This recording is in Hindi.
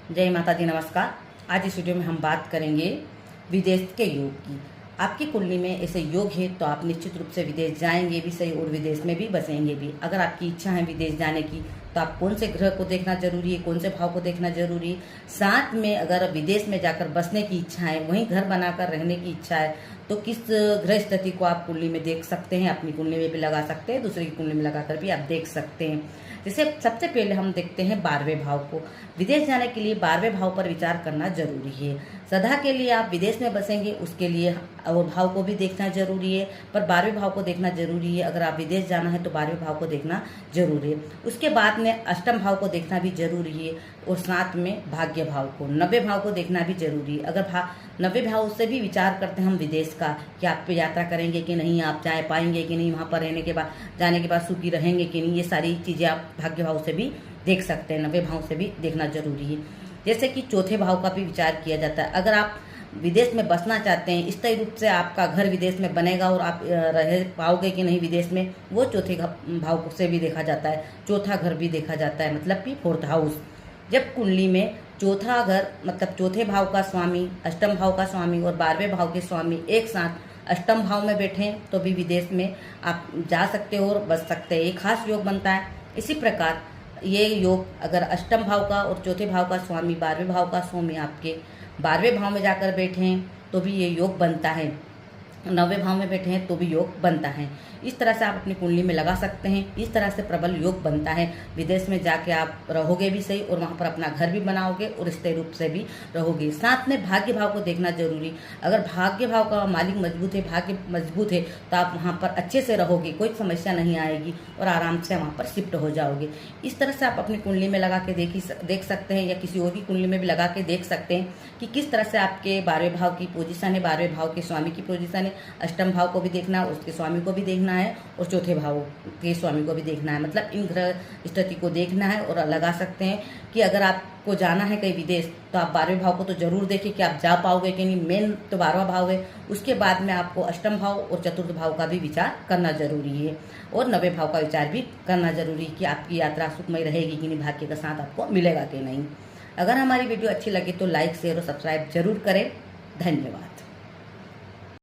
जय माता दी, नमस्कार। आज इस वीडियो में हम बात करेंगे विदेश के योग की। आपकी कुंडली में ऐसे योग है तो आप निश्चित रूप से विदेश जाएंगे भी सही और विदेश में भी बसेंगे भी। अगर आपकी इच्छा है विदेश जाने की तो आप कौन से ग्रह को देखना जरूरी है, कौन से भाव को देखना जरूरी है। साथ में अगर विदेश में जाकर बसने की इच्छा है, वहीं घर बनाकर रहने की इच्छा है, तो किस ग्रह स्थिति को आप कुंडली में देख सकते हैं। अपनी कुंडली में भी लगा सकते हैं, दूसरे की कुंडली में लगाकर भी आप देख सकते हैं। जैसे सबसे पहले हम देखते हैं 12वें भाव को। विदेश जाने के लिए 12वें भाव पर विचार करना जरूरी है। सदा के लिए आप विदेश में बसेंगे उसके लिए और भाव को भी देखना जरूरी है, पर 12वें भाव को देखना जरूरी है। अगर आप विदेश जाना है तो 12वें भाव को देखना जरूरी है। उसके बाद में अष्टम भाव को देखना भी जरूरी है और साथ में भाग्य भाव को, 90 भाव को देखना भी जरूरी है। अगर 90 भाव से भी विचार करते हैं हम विदेश का कि आप यात्रा करेंगे कि नहीं, आप जा पाएंगे कि नहीं, वहाँ पर रहने के बाद जाने के बाद सुखी रहेंगे कि नहीं, ये सारी चीज़ें आप भाग्य भाव से भी देख सकते हैं। 90 भाव से भी देखना जरूरी है। जैसे कि चौथे भाव का भी विचार किया जाता है। अगर आप विदेश में बसना चाहते हैं, इस तरह रूप से आपका घर विदेश में बनेगा और आप रह पाओगे कि नहीं विदेश में, वो चौथे भाव से भी देखा जाता है। चौथा घर भी देखा जाता है, मतलब कि 4th हाउस। जब कुंडली में चौथा घर मतलब चौथे भाव का स्वामी, अष्टम भाव का स्वामी और 12वें भाव के स्वामी एक साथ अष्टम भाव में बैठे तो भी विदेश में आप जा सकते हो और बस सकते हैं। एक खास योग बनता है। इसी प्रकार ये योग अगर अष्टम भाव का और चौथे भाव का स्वामी 12वें भाव का स्वामी आपके 12वें भाव में जाकर बैठे हैं तो भी ये योग बनता है। 9वें भाव में बैठे हैं तो भी योग बनता है। इस तरह से आप अपनी कुंडली में लगा सकते हैं। इस तरह से प्रबल योग बनता है। विदेश में जाके आप रहोगे भी सही और वहाँ पर अपना घर भी बनाओगे और स्थायी रूप से भी रहोगे। साथ में भाग्य भाव को देखना जरूरी। अगर भाग्य भाव का मालिक मजबूत है, भाग्य मजबूत है, तो आप वहाँ पर अच्छे से रहोगे, कोई समस्या नहीं आएगी और आराम से वहाँ पर शिफ्ट हो जाओगे। इस तरह से आप अपनी कुंडली में लगा के देख सकते हैं या किसी और की कुंडली में भी लगा के देख सकते हैं कि किस तरह से आपके 12वें भाव की पोजीशन है, 12वें भाव के स्वामी की पोजीशन है। अष्टम भाव को भी देखना है, उसके स्वामी को भी देखना है और चौथे भाव के स्वामी को भी देखना है। मतलब इन ग्रह स्थिति को देखना है और लगा सकते हैं कि अगर आपको जाना है कहीं विदेश तो आप 12वें भाव को तो जरूर देखिए कि आप जा पाओगे कि नहीं। मेन तो 12वां भाव है। उसके बाद में आपको अष्टम भाव और चतुर्थ भाव का भी विचार करना जरूरी है और 90 भाव का विचार भी करना जरूरी है कि आपकी यात्रा सुखमय रहेगी कि नहीं, भाग्य का साथ आपको मिलेगा कि नहीं। अगर हमारी वीडियो अच्छी लगे तो लाइक, शेयर और सब्सक्राइब जरूर करें। धन्यवाद।